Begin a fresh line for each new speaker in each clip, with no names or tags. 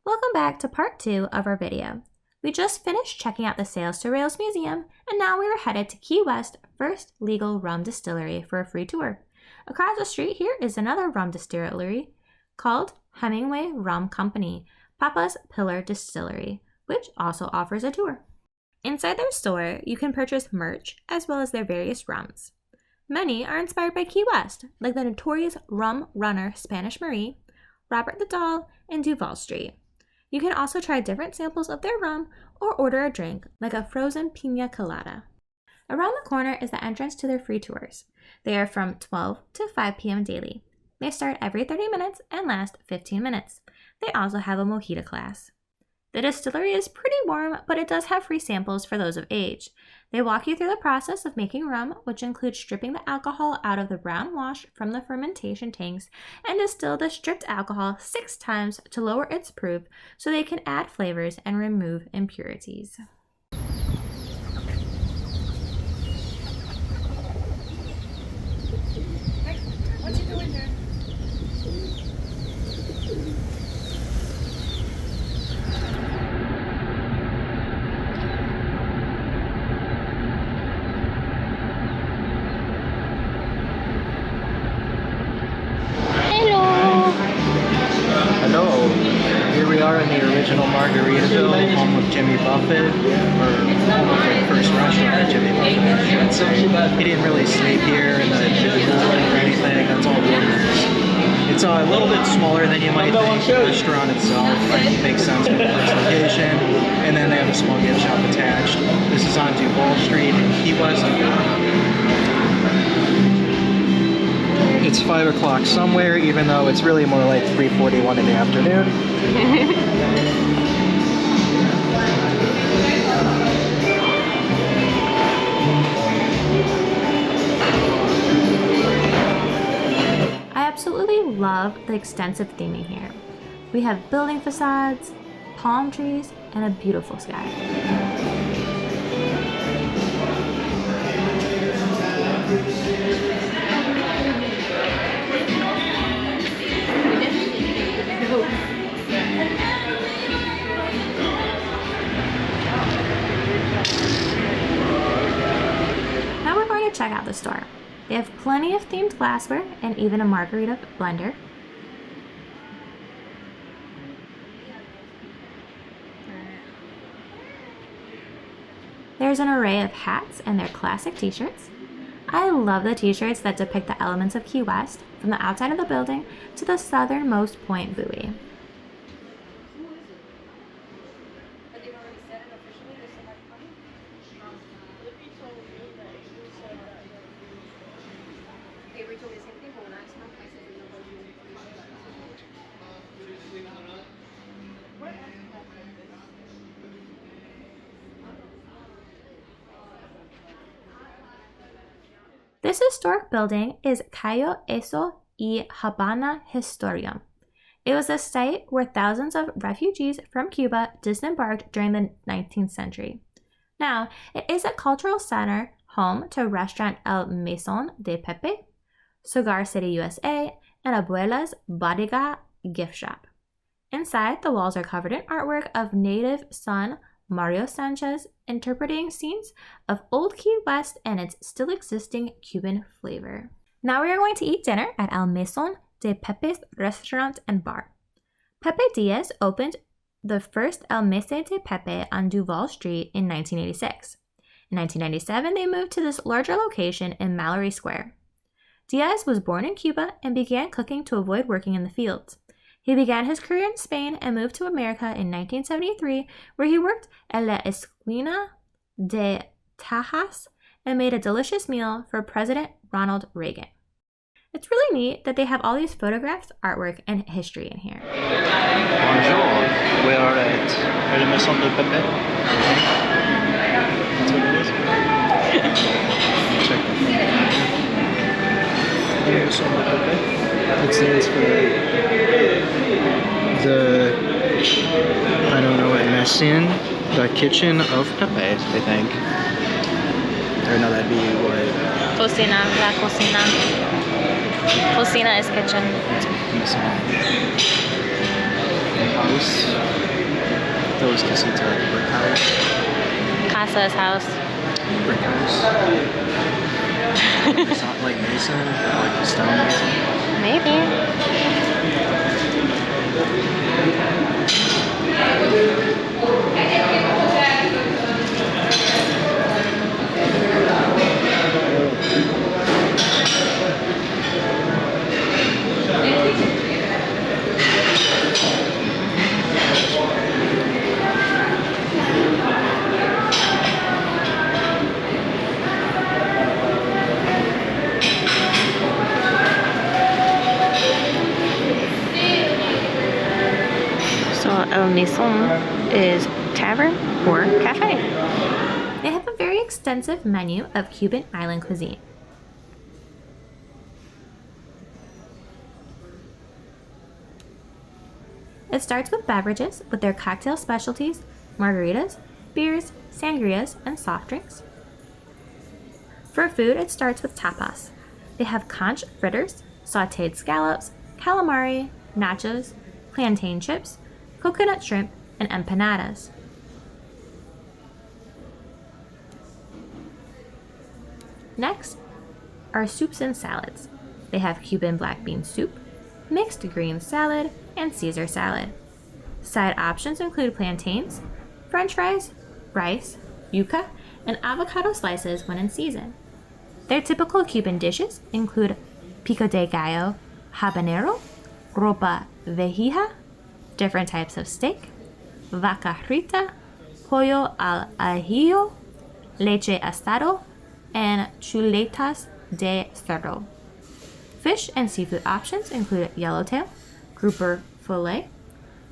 Welcome back to part 2 of our video. We just finished checking out the Sails to Rails Museum, and now we are headed to Key West's first legal rum distillery for a free tour. Across the street here is another rum distillery called Hemingway Rum Company, Papa's Pillar Distillery, which also offers a tour. Inside their store, you can purchase merch as well as their various rums. Many are inspired by Key West, like the notorious rum runner Spanish Marie, Robert the Doll, and Duval Street. You can also try different samples of their rum or order a drink, like a frozen piña colada. Around the corner is the entrance to their free tours. They are from 12 to 5 p.m. daily. They start every 30 minutes and last 15 minutes. They also have a mojito class. The distillery is pretty warm, but it does have free samples for those of age. They walk you through the process of making rum, which includes stripping the alcohol out of the brown wash from the fermentation tanks and distill the stripped alcohol 6 times to lower its proof so they can add flavors and remove impurities.
What you doing there?
Hello. Here we are in the original Margaritaville, home of Jimmy Buffett, or home of the first restaurant of Jimmy Buffett, I should say. He didn't really sleep here in the pool or anything, that's all rumors. It's a little bit smaller than you might think. The restaurant itself makes sense for the first location, and then they have a small gift shop attached. This is on Duval Street in Key West. It's 5 o'clock somewhere, even though it's really more like 3:41 in the afternoon.
I absolutely love the extensive theming here. We have building facades, palm trees, and a beautiful sky. Now we're going to check out the store. They have plenty of themed glassware and even a margarita blender. There's an array of hats and their classic t-shirts. I love the t-shirts that depict the elements of Key West, from the outside of the building to the southernmost point buoy. This historic building is Cayo Eso y Habana Historium. It was a site where thousands of refugees from Cuba disembarked during the 19th century. Now, it is a cultural center home to restaurant El Meson de Pepe, Cigar City USA, and Abuela's Bodega gift shop. Inside, the walls are covered in artwork of native son Mario Sanchez interpreting scenes of old Key West and its still existing Cuban flavor. Now we are going to eat dinner at El Meson de Pepe's Restaurant and Bar. Pepe Diaz opened the first El Meson de Pepe on Duval Street in 1986. In 1997, they moved to this larger location in Mallory Square. Diaz was born in Cuba and began cooking to avoid working in the fields. He began his career in Spain and moved to America in 1973, where he worked at La Esquina de Tajas and made a delicious meal for President Ronald Reagan. It's really neat that they have all these photographs, artwork, and history in here.
Bonjour. We are at El Meson de Pepe. That's what it is. Check El Meson de Pepe. It stands for I don't know what, Meson, the kitchen of Pepe, I think. Or no, that'd be what?
Cocina, la cocina. Cocina is kitchen.
Meson. House. those casitas, like brick house.
Casa's house.
Brick house. Something like Mason, like the stone Mason.
Maybe. El Meson is tavern or cafe. They have a very extensive menu of Cuban island cuisine. It starts with beverages with their cocktail specialties, margaritas, beers, sangrias, and soft drinks. For food, it starts with tapas. They have conch fritters, sautéed scallops, calamari, nachos, plantain chips, coconut shrimp, and empanadas. Next are soups and salads. They have Cuban black bean soup, mixed green salad, and Caesar salad. Side options include plantains, french fries, rice, yuca, and avocado slices when in season. Their typical Cuban dishes include pico de gallo, habanero, ropa vieja, different types of steak, vaca frita, pollo al ajillo, leche asado, and chuletas de cerdo. Fish and seafood options include yellowtail, grouper fillet,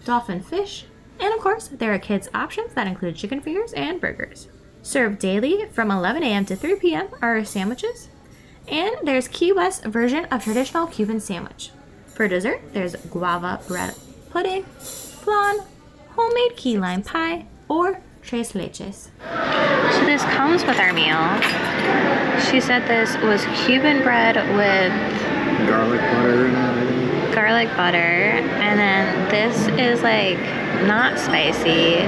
dolphin fish, and of course, there are kids' options that include chicken fingers and burgers. Served daily from 11 a.m. to 3 p.m. are sandwiches, and there's Key West version of traditional Cuban sandwich. For dessert, there's guava bread pudding, flan, homemade key lime pie, or tres leches. So this comes with our meal. She said this was Cuban bread with
Garlic butter and everything.
garlic butter, and then this is like not spicy.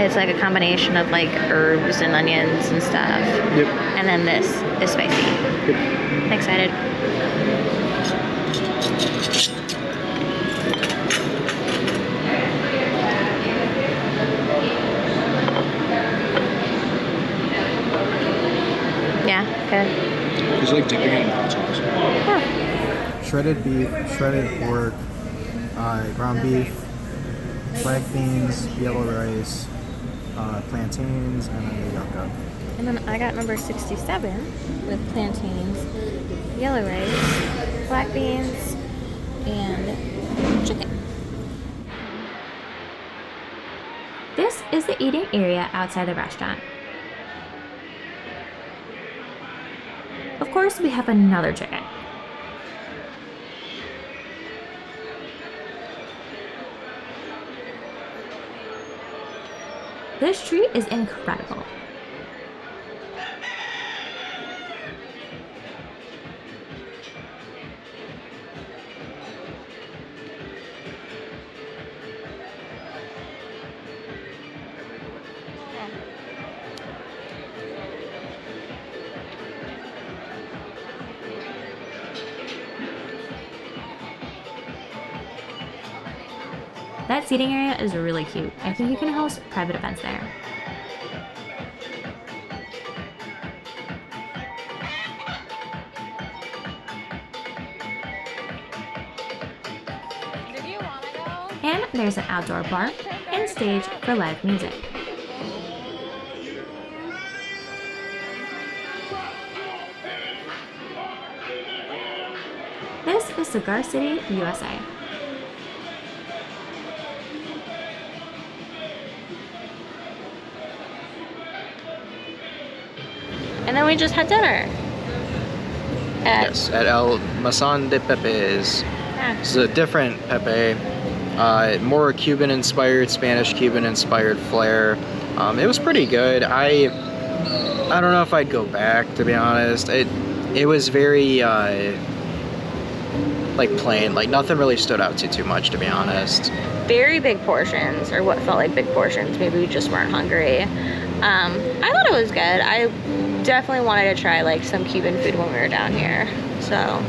It's like a combination of like herbs and onions and stuff.
Yep.
And then this is spicy.
Yep.
Excited. Yeah, good.
It's like dipping it in hot sauce.
Huh.
Shredded beef, shredded pork, ground beef, black beans, yellow rice, plantains, and then the yucca.
And then I got number 67 with plantains, yellow rice, black beans, and chicken. This is the eating area outside the restaurant. Of course, we have another chicken. This tree is incredible. That seating area is really cute. I think you can host private events there. And there's an outdoor bar and stage for live music. This is Cigar City, USA. And then we just had dinner.
Yes, at El Meson de Pepe's.
Yeah.
It's a different Pepe, more Cuban inspired, Spanish Cuban inspired flair. It was pretty good. I don't know if I'd go back, to be honest. It was very like plain. Like nothing really stood out too much, to be honest.
Very big portions, or what felt like big portions. Maybe we just weren't hungry. I thought it was good. I definitely wanted to try like some Cuban food when we were down here. So,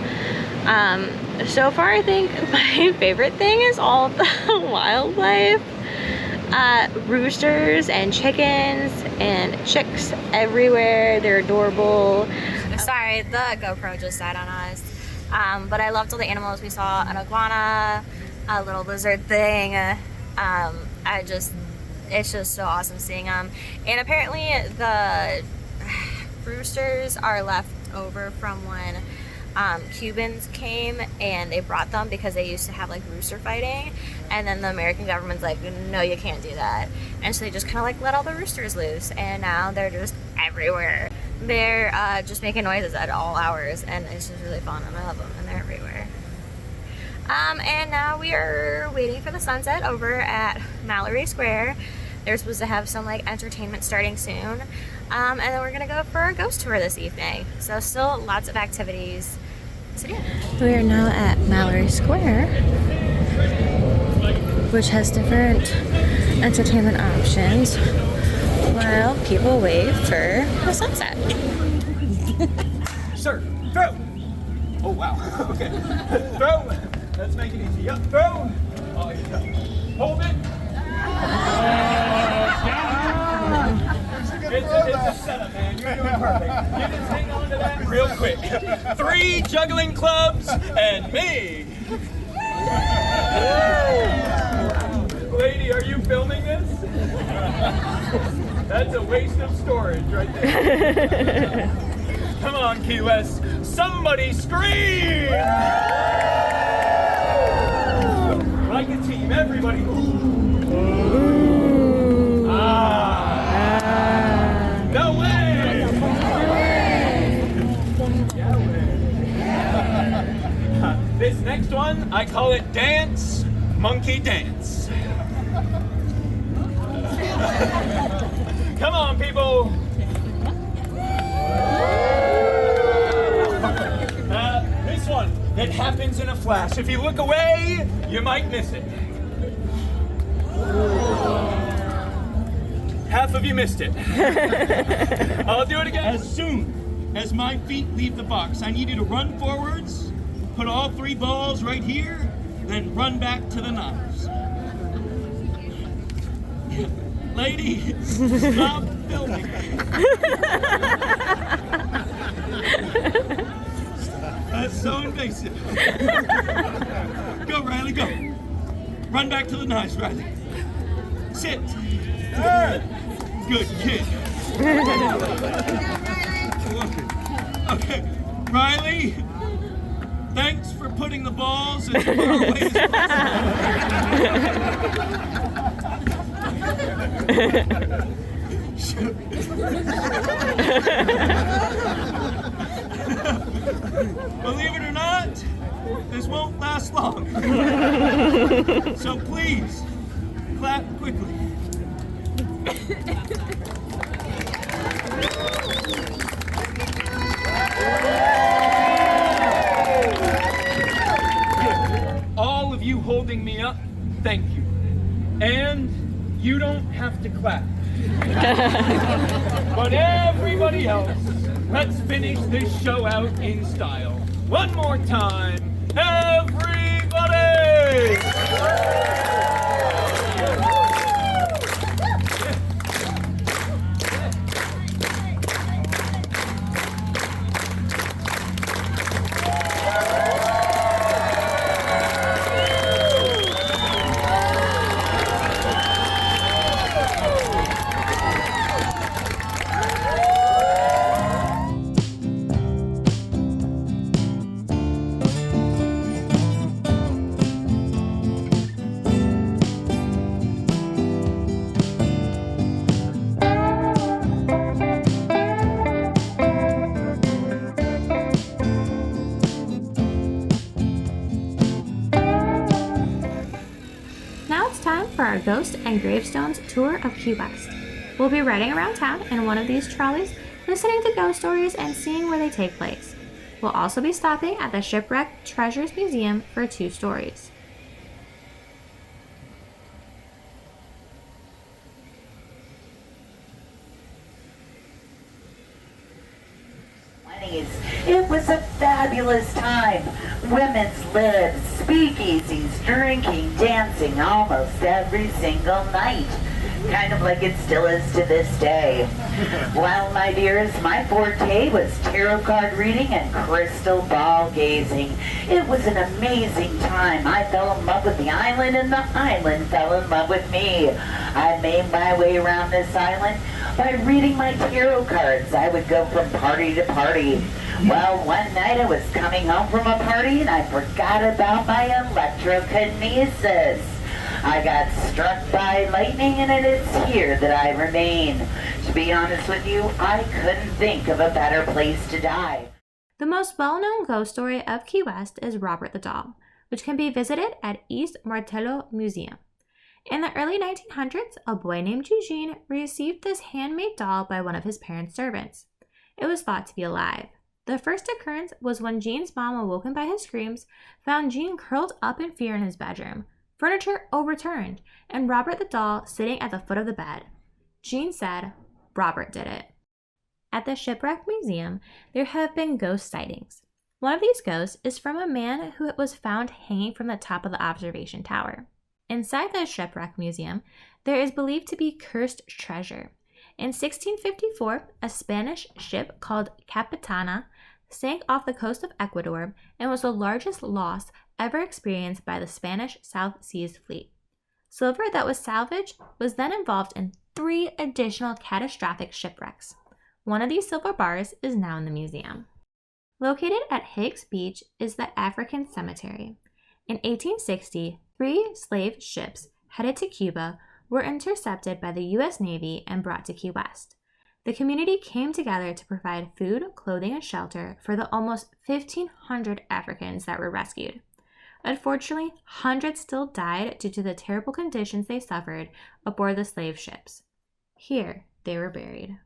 so far I think my favorite thing is all the wildlife. Roosters and chickens and chicks everywhere. They're adorable. Sorry, the GoPro just died on us. But I loved all the animals. We saw an iguana, a little lizard thing. It's just so awesome seeing them. And apparently the roosters are left over from when Cubans came and they brought them because they used to have like rooster fighting, and then the American government's like, no, you can't do that, and so they just kind of like let all the roosters loose, and now they're just everywhere. They're just making noises at all hours, and it's just really fun, and I love them, and they're everywhere. And now we are waiting for the sunset over at Mallory Square. They're supposed to have some like entertainment starting soon, and then we're gonna go for a ghost tour this evening. So still lots of activities to do. We are now at Mallory Square, which has different entertainment options while people wait for the sunset.
Sir, throw! Oh wow, okay. Throw! Let's make it easy. Yep, throw! Oh, yeah. Hold it! It's a setup, man. You're doing perfect. You just hang on to that real quick. 3 juggling clubs and me! Lady, are you filming this? That's a waste of storage right there. Come on, Key West. Somebody scream! Like a team, everybody. No way! This next one, I call it Dance Monkey Dance. Come on, people. This one, it happens in a flash. If you look away, you might miss it. Half of you missed it. I'll do it again.
As soon as my feet leave the box, I need you to run forwards, put all 3 balls right here, then run back to the knives. Lady, stop filming. That's so invasive. Go, Riley, go. Run back to the knives, Riley. Sit. Good kid. Okay, Riley, thanks for putting the balls as far away as Believe it or not, this won't last long. So please, clap quickly.
All of you holding me up, thank you. And you don't have to clap. But everybody else, let's finish this show out in style. One more time, everybody!
For our Ghosts and Gravestones tour of Key West. We'll be riding around town in one of these trolleys, listening to ghost stories and seeing where they take place. We'll also be stopping at the Shipwreck Treasures Museum for 2 stories.
It was a fabulous time. Women's libs, speakeasies, drinking, dancing almost every single night. Kind of like it still is to this day. Well, my dears, my forte was tarot card reading and crystal ball gazing. It was an amazing time. I fell in love with the island and the island fell in love with me. I made my way around this island by reading my tarot cards. I would go from party to party. Well, one night I was coming home from a party and I forgot about my electrokinesis. I got struck by lightning and it is here that I remain. To be honest with you, I couldn't think of a better place to die.
The most well-known ghost story of Key West is Robert the Doll, which can be visited at East Martello Museum. In the early 1900s, a boy named Eugene received this handmade doll by one of his parents' servants. It was thought to be alive. The first occurrence was when Gene's mom, awoken by his screams, found Gene curled up in fear in his bedroom, furniture overturned, and Robert the doll sitting at the foot of the bed. Gene said, "Robert did it." At the Shipwreck Museum, there have been ghost sightings. One of these ghosts is from a man who was found hanging from the top of the observation tower. Inside the Shipwreck Museum, there is believed to be cursed treasure. In 1654, a Spanish ship called Capitana sank off the coast of Ecuador and was the largest loss ever experienced by the Spanish South Seas Fleet. Silver that was salvaged was then involved in 3 additional catastrophic shipwrecks. One of these silver bars is now in the museum. Located at Higgs Beach is the African Cemetery. In 1860, 3 slave ships headed to Cuba were intercepted by the U.S. Navy and brought to Key West. The community came together to provide food, clothing, and shelter for the almost 1,500 Africans that were rescued. Unfortunately, hundreds still died due to the terrible conditions they suffered aboard the slave ships. Here, they were buried.